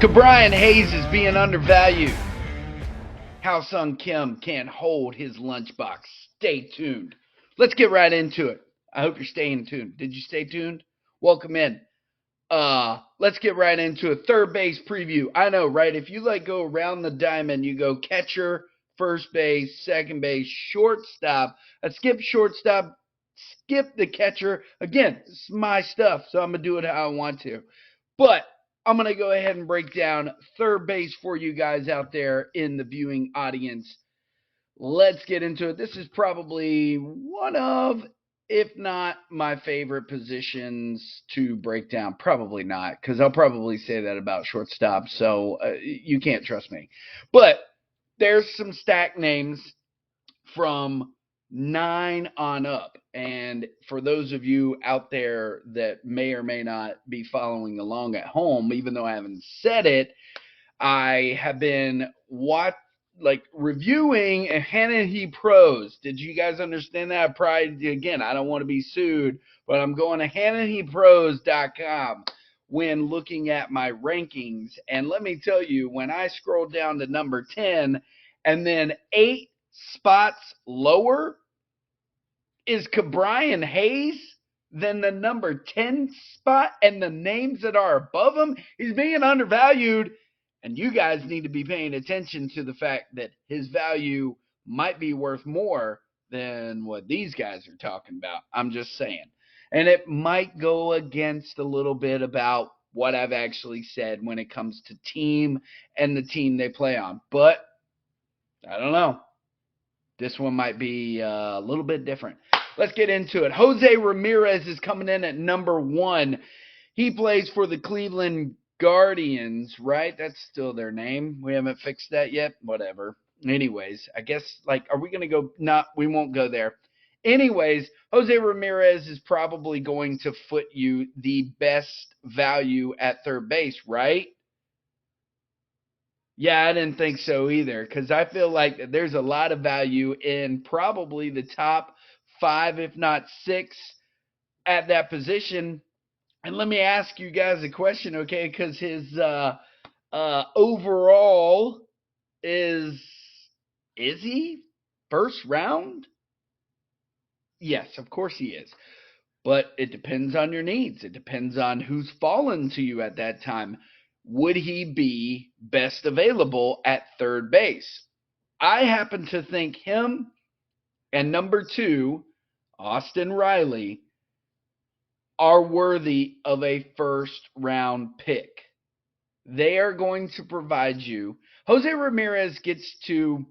Brian Hayes is being undervalued. Ha-Seong Kim can't hold his lunchbox. Stay tuned. Let's get right into it. I hope you're staying tuned. Did you stay tuned? Welcome in. Let's get right into a third base preview. I know, right? If you go around the diamond, you go catcher, first base, second base, shortstop. I skip shortstop, skip the catcher. Again, it's my stuff, so I'm gonna do it how I want to. But I'm going to go ahead and break down third base for you guys out there in the viewing audience. Let's get into it. This is probably one of, if not my favorite positions to break down. Probably not, because I'll probably say that about shortstop, so you can't trust me. But there's some stack names from 9 on up. And for those of you out there that may or may not be following along at home, even though I haven't said it, I have been reviewing Arenado Pros. Did you guys understand that? Again, I don't want to be sued, but I'm going to HannahyPros.com when looking at my rankings. And let me tell you, when I scroll down to number 10 and then 8 spots lower is Brian Hayes than the number 10 spot, and the names that are above him, he's being undervalued. And you guys need to be paying attention to the fact that his value might be worth more than what these guys are talking about. I'm just saying. And it might go against a little bit about what I've actually said when it comes to team and the team they play on. But I don't know. This one might be a little bit different. Let's get into it. Jose Ramirez is coming in at number 1. He plays for the Cleveland Guardians, right? That's still their name. We haven't fixed that yet. Whatever. Anyways, I guess, are we going to go? No, we won't go there. Anyways, Jose Ramirez is probably going to foot you the best value at third base, right? Yeah, I didn't think so either, because I feel like there's a lot of value in probably the top 5, if not 6, at that position. And let me ask you guys a question, okay? Because his overall is he first round? Yes, of course he is. But it depends on your needs. It depends on who's fallen to you at that time. Would he be best available at third base? I happen to think him and number 2, Austin Riley, are worthy of a first round pick. They are going to provide you. Jose Ramirez gets to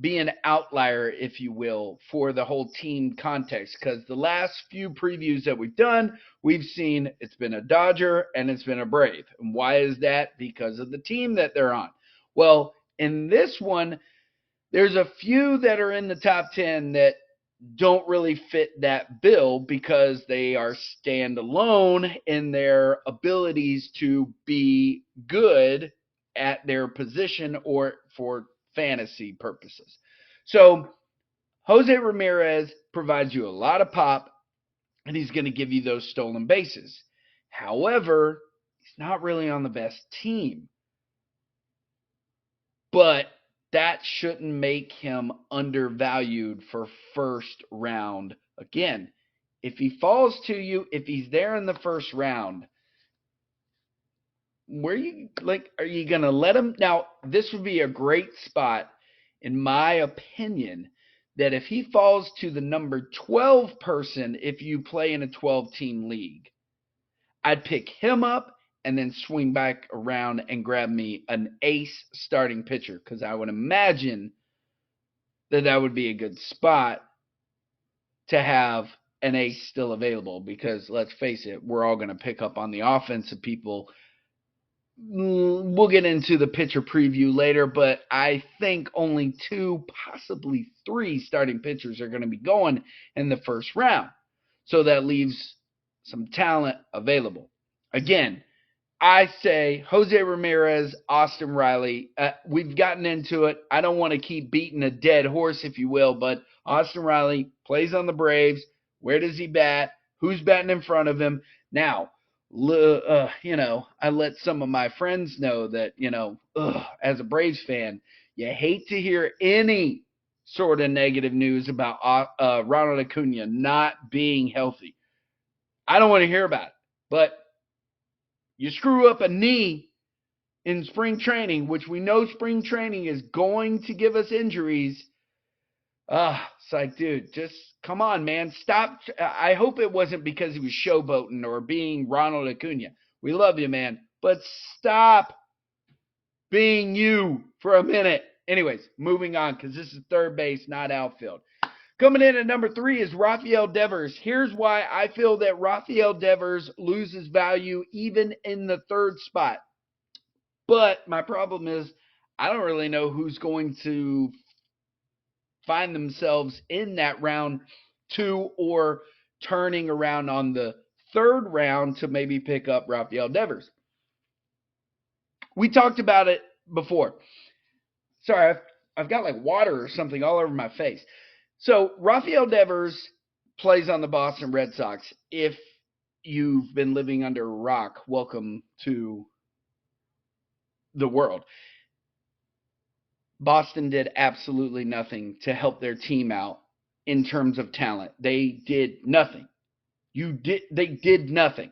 be an outlier, if you will, for the whole team context, because the last few previews that we've done, we've seen it's been a Dodger and it's been a Brave. And why is that? Because of the team that they're on. Well, in this one, there's a few that are in the top 10 that don't really fit that bill because they are standalone in their abilities to be good at their position or for fantasy purposes. So Jose Ramirez provides you a lot of pop, and he's going to give you those stolen bases. However, he's not really on the best team. But that shouldn't make him undervalued for first round. Again, if he falls to you, if he's there in the first round, are you going to let him? Now, this would be a great spot, in my opinion, that if he falls to the number 12 person, if you play in a 12-team league, I'd pick him up and then swing back around and grab me an ace starting pitcher, because I would imagine that would be a good spot to have an ace still available, because let's face it, we're all going to pick up on the offensive people. We'll get into the pitcher preview later, but I think only 2, possibly 3 starting pitchers are going to be going in the first round. So that leaves some talent available. Again, I say Jose Ramirez, Austin Riley. We've gotten into it. I don't want to keep beating a dead horse, if you will, but Austin Riley plays on the Braves. Where does he bat? Who's batting in front of him? Now, I let some of my friends know that, as a Braves fan, you hate to hear any sort of negative news about Ronald Acuna not being healthy. I don't want to hear about it. But you screw up a knee in spring training, which we know spring training is going to give us injuries. It's like, dude, just come on, man. Stop. I hope it wasn't because he was showboating or being Ronald Acuna. We love you, man. But stop being you for a minute. Anyways, moving on, because this is third base, not outfield. Coming in at number 3 is Rafael Devers. Here's why I feel that Rafael Devers loses value even in the third spot. But my problem is I don't really know who's going to find themselves in that round 2 or turning around on the third round to maybe pick up Rafael Devers. We talked about it before. Sorry, I've got like water or something all over my face. So Rafael Devers plays on the Boston Red Sox. If you've been living under a rock, welcome to the world. Boston did absolutely nothing to help their team out in terms of talent. They did nothing. They did nothing.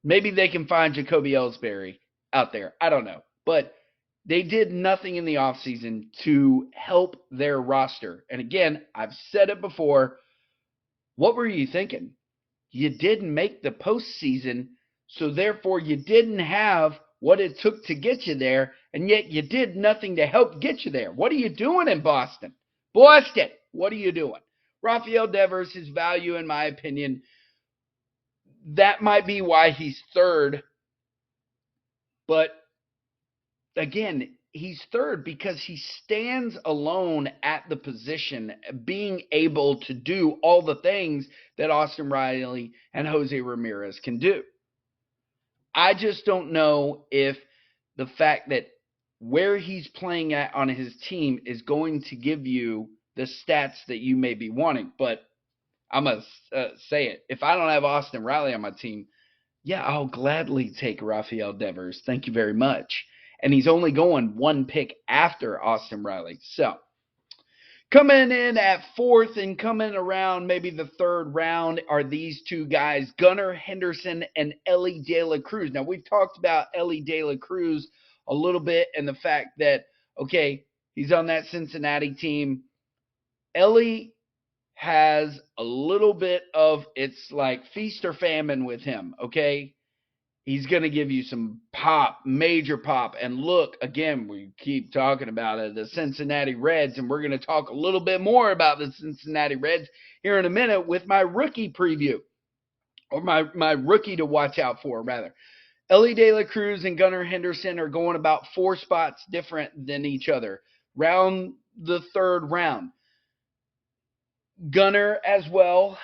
Maybe they can find Jacoby Ellsbury out there. I don't know. But they did nothing in the offseason to help their roster. And again, I've said it before. What were you thinking? You didn't make the postseason, so therefore you didn't have what it took to get you there, and yet you did nothing to help get you there. What are you doing in Boston? Boston, what are you doing? Rafael Devers, his value, in my opinion, that might be why he's third. But again, he's third because he stands alone at the position, being able to do all the things that Austin Riley and Jose Ramirez can do. I just don't know if the fact that where he's playing at on his team is going to give you the stats that you may be wanting. But I'm going to say it. If I don't have Austin Riley on my team, yeah, I'll gladly take Rafael Devers. Thank you very much. And he's only going one pick after Austin Riley. So coming in at fourth and coming around maybe the third round are these two guys, Gunnar Henderson and Elly De La Cruz. Now, we've talked about Elly De La Cruz a little bit and the fact that, okay, he's on that Cincinnati team. Elly has a little bit of, it's like feast or famine with him, okay? He's going to give you some pop, major pop. And look, again, we keep talking about it, the Cincinnati Reds, and we're going to talk a little bit more about the Cincinnati Reds here in a minute with my rookie preview, or my rookie to watch out for, rather. Elly De La Cruz and Gunnar Henderson are going about 4 spots different than each other. Round the third round. Gunnar as well.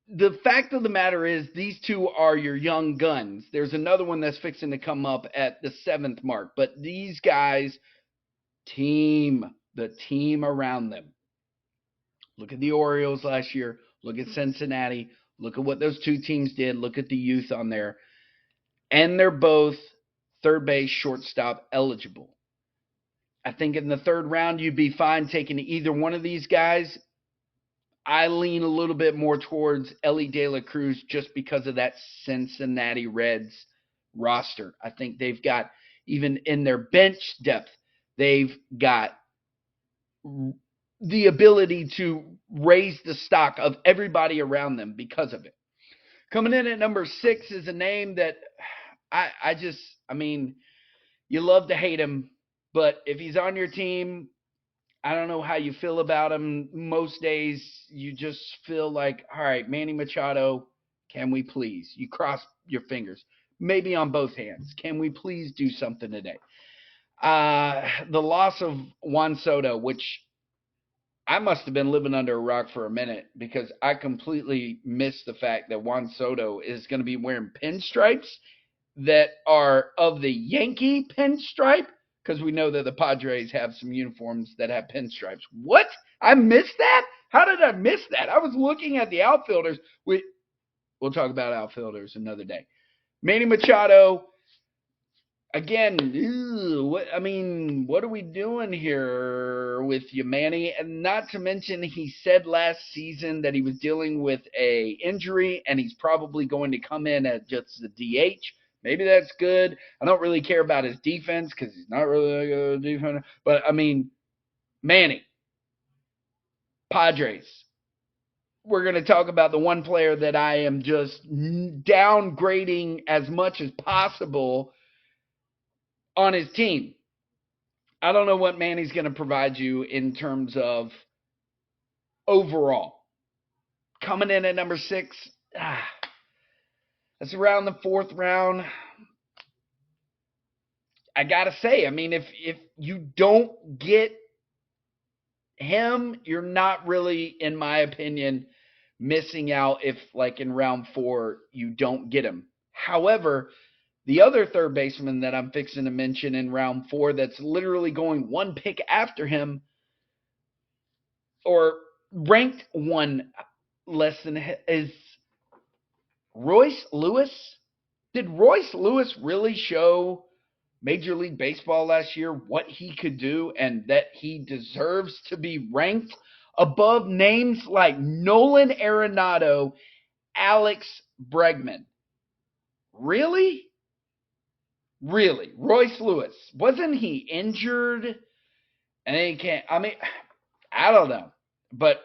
The fact of the matter is these two are your young guns. There's another one that's fixing to come up at the 7th mark. But these guys, the team around them. Look at the Orioles last year. Look at Cincinnati. Look at what those two teams did. Look at the youth on there. And they're both third base, shortstop eligible. I think in the third round, you'd be fine taking either one of these guys. I lean a little bit more towards Elly De La Cruz just because of that Cincinnati Reds roster. I think they've got, even in their bench depth, they've got the ability to raise the stock of everybody around them because of it. Coming in at number 6 is a name that I mean, you love to hate him, but if he's on your team, I don't know how you feel about him. Most days, you just feel like, all right, Manny Machado, can we please? You cross your fingers, maybe on both hands. Can we please do something today? The loss of Juan Soto, which I must have been living under a rock for a minute because I completely missed the fact that Juan Soto is going to be wearing pinstripes that are of the Yankee pinstripe, because we know that the Padres have some uniforms that have pinstripes. What? I missed that? How did I miss that? I was looking at the outfielders. We'll talk about outfielders another day. Manny Machado, again, what are we doing here with you, Manny? And not to mention, he said last season that he was dealing with a injury, and he's probably going to come in at just the DH. Maybe that's good. I don't really care about his defense because he's not really a good defender. But, Manny, Padres. We're going to talk about the one player that I am just downgrading as much as possible on his team. I don't know what Manny's going to provide you in terms of overall. Coming in at number 6, that's around the 4th round. I got to say, if you don't get him, you're not really, in my opinion, missing out if, like, in round 4, you don't get him. However, the other third baseman that I'm fixing to mention in round 4 that's literally going one pick after him, or ranked one less than, is Royce Lewis. Did Royce Lewis really show Major League Baseball last year what he could do and that he deserves to be ranked above names like Nolan Arenado, Alex Bregman? Really? Really? Royce Lewis. Wasn't he injured? And he can't. I don't know. But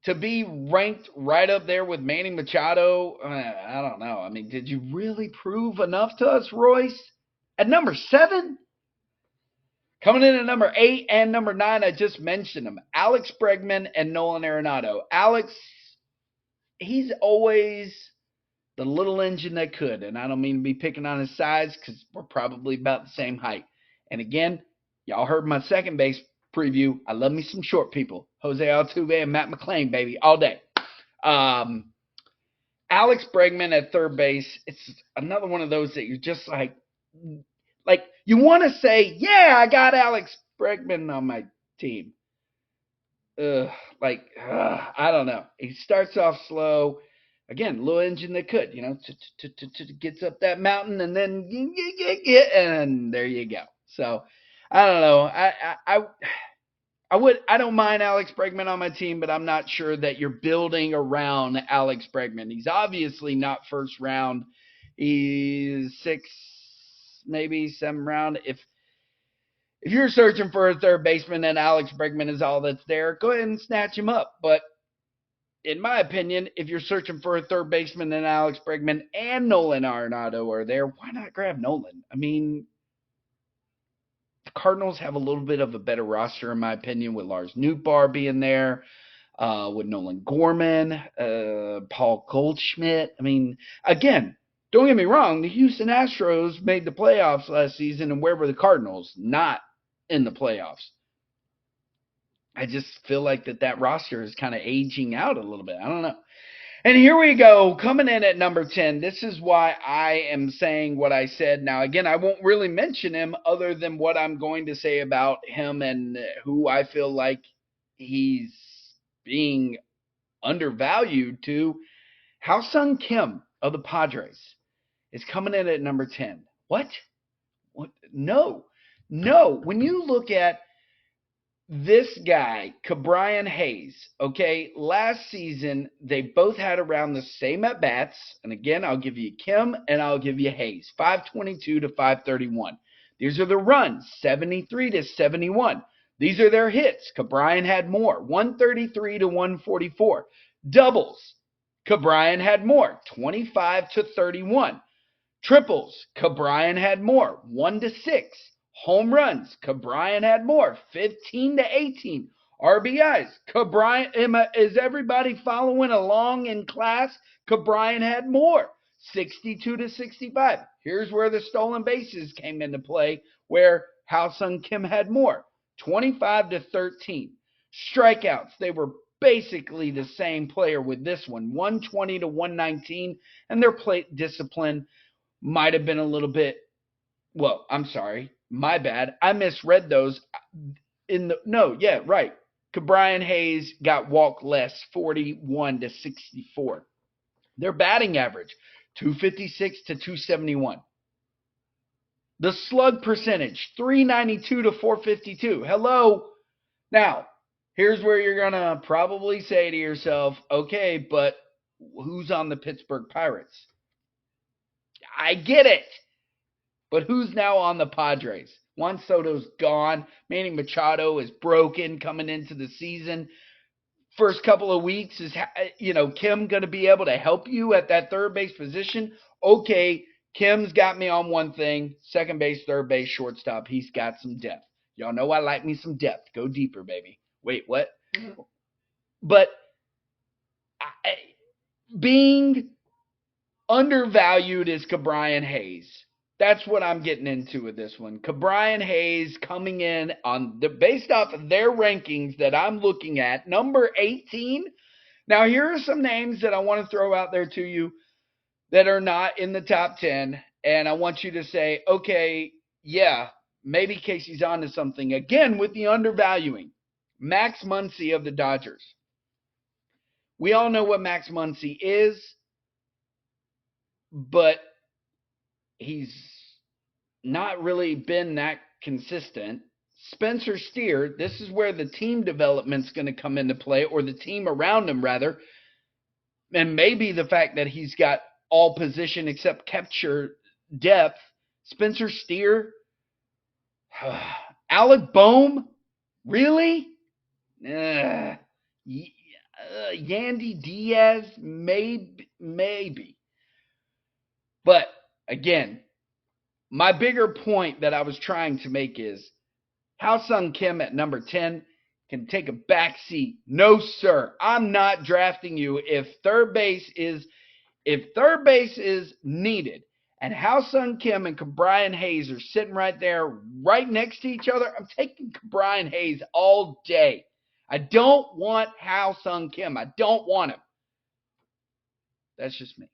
to be ranked right up there with Manny Machado, I don't know. Did you really prove enough to us, Royce? At number 7? Coming in at number 8 and number 9, I just mentioned them. Alex Bregman and Nolan Arenado. Alex, he's always the little engine that could. And I don't mean to be picking on his size because we're probably about the same height. And again, y'all heard my second base preview. I love me some short people. Jose Altuve and Matt McClain, baby, all day. Alex Bregman at third base. It's another one of those that you're just like you want to say, yeah, I got Alex Bregman on my team. I don't know. He starts off slow. Again, little engine that could, gets up that mountain and then and there you go. So I don't know. I don't mind Alex Bregman on my team, but I'm not sure that you're building around Alex Bregman. He's obviously not first round. He's 6, maybe 7 round. If you're searching for a third baseman and Alex Bregman is all that's there, go ahead and snatch him up. But in my opinion, if you're searching for a third baseman and Alex Bregman and Nolan Arenado are there, why not grab Nolan? The Cardinals have a little bit of a better roster, in my opinion, with Lars Nootbaar being there, with Nolan Gorman, Paul Goldschmidt. Again, don't get me wrong, the Houston Astros made the playoffs last season, and where were the Cardinals? Not in the playoffs. I just feel like that roster is kind of aging out a little bit. I don't know. And here we go, coming in at number 10. This is why I am saying what I said. Now, again, I won't really mention him other than what I'm going to say about him and who I feel like he's being undervalued to. Ha-Seong Kim of the Padres is coming in at number 10. What? No. When you look at this guy, Ke'Bryan Hayes, okay, last season, they both had around the same at-bats. And again, I'll give you Kim and I'll give you Hayes, 522 to 531. These are the runs, 73 to 71. These are their hits. Ke'Bryan had more, 133 to 144. Doubles, Ke'Bryan had more, 25 to 31. Triples, Ke'Bryan had more, 1 to 6. Home runs, Ke'Bryan had more, 15 to 18. RBIs, Ke'Bryan, is everybody following along in class? Ke'Bryan had more, 62 to 65. Here's where the stolen bases came into play, where Ha-Seong Kim had more, 25 to 13. Strikeouts, they were basically the same player with this one, 120 to 119, and their plate discipline might have been a little bit, well, I'm sorry, my bad. I misread those right. Ke'Bryan Hayes got walked less, 41 to 64. Their batting average, 256 to 271. The slug percentage, 392 to 452. Hello. Now, here's where you're going to probably say to yourself, okay, but who's on the Pittsburgh Pirates? I get it. But who's now on the Padres? Juan Soto's gone. Manny Machado is broken coming into the season. First couple of weeks is, Kim going to be able to help you at that third base position? Okay, Kim's got me on one thing. Second base, third base, shortstop. He's got some depth. Y'all know I like me some depth. Go deeper, baby. Wait, what? But being undervalued is Ke'Bryan Hayes. That's what I'm getting into with this one. Ke'Bryan Hayes coming in based off of their rankings that I'm looking at, number 18. Now, here are some names that I want to throw out there to you that are not in the top 10. And I want you to say, okay, yeah, maybe Casey's onto something. Again, with the undervaluing. Max Muncy of the Dodgers. We all know what Max Muncy is, but he's not really been that consistent. Spencer Steer, this is where the team development's going to come into play, or the team around him, rather. And maybe the fact that he's got all position except catcher depth. Spencer Steer. Alec Boehm? Really? Yandy Diaz? Maybe. But, again, my bigger point that I was trying to make is Ha-Seong Kim at number 10 can take a back seat. No, sir. I'm not drafting you if third base is needed and Ha-Seong Kim and Ke'Bryan Hayes are sitting right there right next to each other, I'm taking Ke'Bryan Hayes all day. I don't want Ha-Seong Kim. I don't want him. That's just me.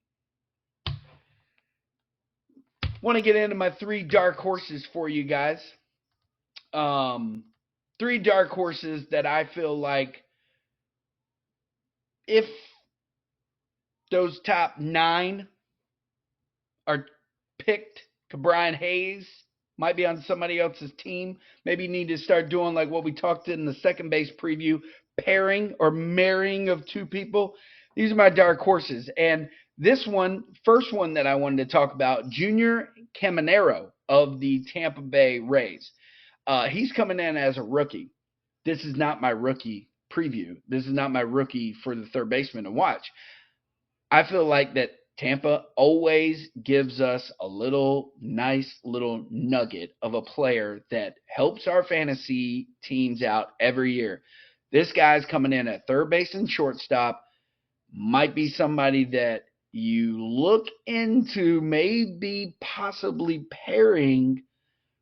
Want to get into my 3 dark horses for you guys. 3 dark horses that I feel like if those top 9 are picked, Ke'Bryan Hayes might be on somebody else's team. Maybe you need to start doing like what we talked in the second base preview, pairing or marrying of 2 people. These are my dark horses. And this one, first one that I wanted to talk about, Junior Caminero of the Tampa Bay Rays. He's coming in as a rookie. This is not my rookie preview. This is not my rookie for the third baseman to watch. I feel like that Tampa always gives us a nice little nugget of a player that helps our fantasy teams out every year. This guy's coming in at third base and shortstop. Might be somebody that you look into maybe possibly pairing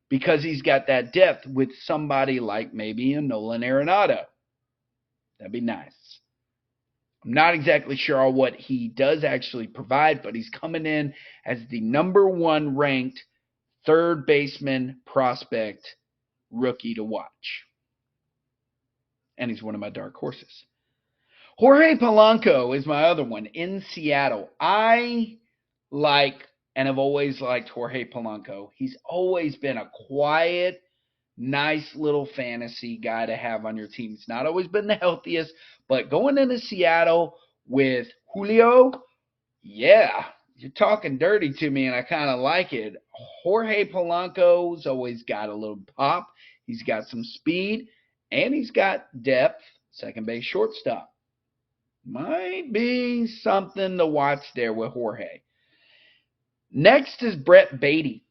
because he's got that depth with somebody like maybe a Nolan Arenado. That'd be nice. I'm not exactly sure on what he does actually provide, but he's coming in as the number 1 ranked third baseman prospect rookie to watch. And he's one of my dark horses. Jorge Polanco is my other one in Seattle. I like and have always liked Jorge Polanco. He's always been a quiet, nice little fantasy guy to have on your team. He's not always been the healthiest, but going into Seattle with Julio, yeah, you're talking dirty to me, and I kind of like it. Jorge Polanco's always got a little pop. He's got some speed, and he's got depth, second base, shortstop. Might be something to watch there with Jorge. Next is Brett Beatty.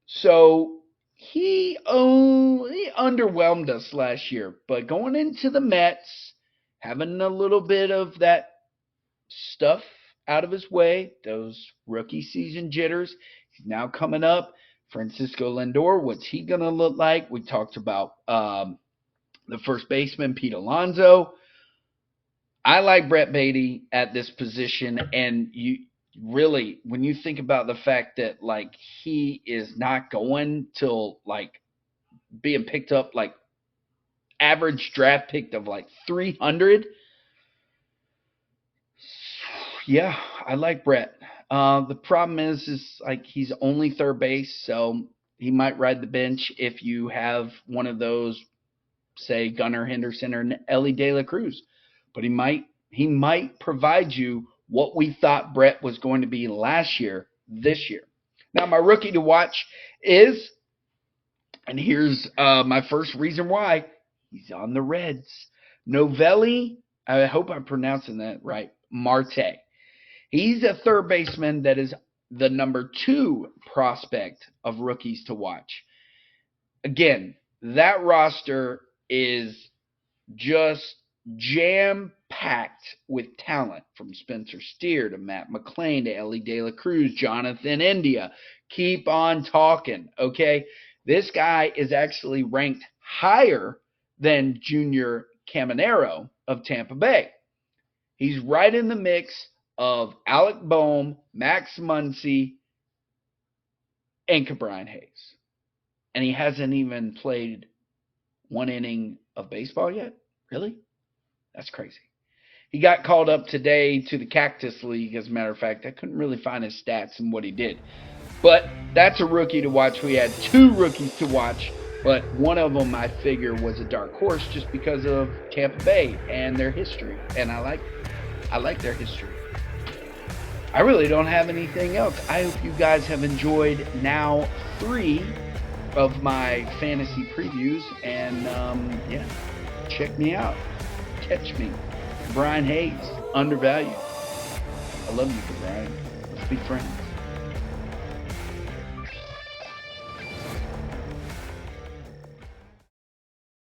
So he underwhelmed us last year, but going into the Mets, having a little bit of that stuff out of his way, those rookie season jitters, he's now coming up. Francisco Lindor, what's he going to look like? We talked about the first baseman, Pete Alonso. I like Brett Beatty at this position, and you really, when you think about the fact that like he is not going till like being picked up like average draft pick of like 300. Yeah, I like Brett. The problem is like he's only third base, so he might ride the bench if you have one of those, say Gunnar Henderson or Ellie De La Cruz. But he might provide you what we thought Brett was going to be last year, this year. Now my rookie to watch is, and here's my first reason why, he's on the Reds. Novelli, I hope I'm pronouncing that right, Marte. He's a third baseman that is the number 2 prospect of rookies to watch. Again, that roster is just jam-packed with talent, from Spencer Steer to Matt McClain to Ellie De La Cruz, Jonathan India. Keep on talking, okay? This guy is actually ranked higher than Junior Caminero of Tampa Bay. He's right in the mix of Alec Boehm, Max Muncy, and Ke'Bryan Hayes. And he hasn't even played one inning of baseball yet? Really? That's crazy. He got called up today to the Cactus League, as a matter of fact. I couldn't really find his stats and what he did. But that's a rookie to watch. We had 2 rookies to watch, but one of them I figure was a dark horse just because of Tampa Bay and their history. And I like their history. I really don't have anything else. I hope you guys have enjoyed now 3 of my fantasy previews. And yeah, check me out. Catch me. Brian Hayes, Undervalued. I love you, Brian. Let's be friends.